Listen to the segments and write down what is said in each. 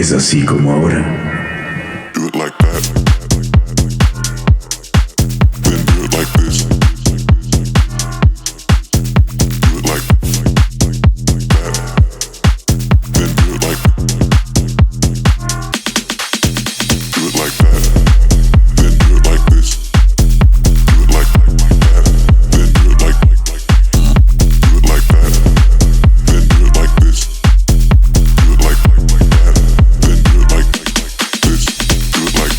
Es así como ahora. Do it like that. Then do it like this. Do it like that. Then do it like. Do it like that. Then do it like this. Do it like that. Then do it like. Do it like that. Then do it like this. Do it like that. Then do it like this. Do it like.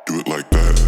Do it like that.